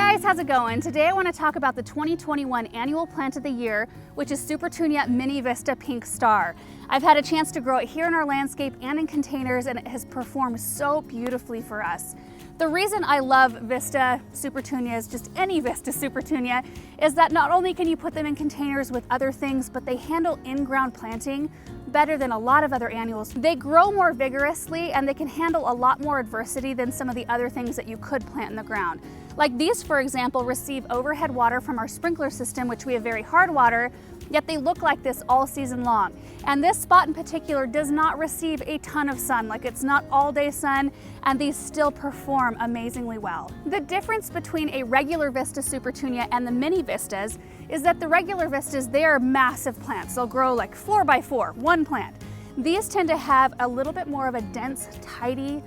guys, how's it going? Today I want to talk about the 2021 annual plant of the year, which is Supertunia Mini Vista Pink Star. I've had a chance to grow it here in our landscape and in containers, and it has performed so beautifully for us. The reason I love Vista Supertunias, just any Vista Supertunia, is that not only can you put them in containers with other things, but they handle in-ground planting better than a lot of other annuals. They grow more vigorously and they can handle a lot more adversity than some of the other things that you could plant in the ground. Like these, for example, receive overhead water from our sprinkler system, which we have very hard water, yet they look like this all season long. And this spot in particular does not receive a ton of sun, like it's not all day sun, and these still perform amazingly well. The difference between a regular Vista Supertunia and the mini Vistas is that the regular Vistas, they are massive plants. They'll grow like 4 by 4, one plant. These tend to have a little bit more of a dense, tidy,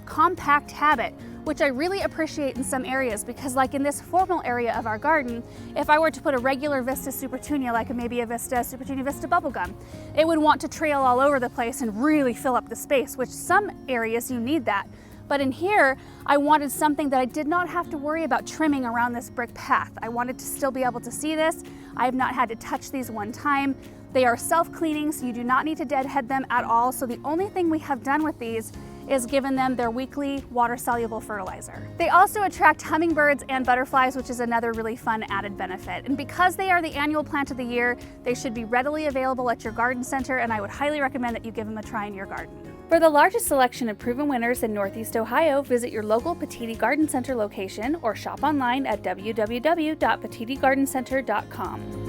compact habit, which I really appreciate in some areas, because like in this formal area of our garden, if I were to put a regular Vista Supertunia, like maybe a Vista Supertunia Vista Bubblegum, it would want to trail all over the place and really fill up the space, which some areas you need that. But in here, I wanted something that I did not have to worry about trimming around this brick path. I wanted to still be able to see this. I have not had to touch these one time. They are self-cleaning, so you do not need to deadhead them at all. So the only thing we have done with these is given them their weekly water-soluble fertilizer. They also attract hummingbirds and butterflies, which is another really fun added benefit. And because they are the annual plant of the year, they should be readily available at your garden center, and I would highly recommend that you give them a try in your garden. For the largest selection of proven winners in Northeast Ohio, visit your local Petitti Garden Center location or shop online at www.petittigardencenter.com.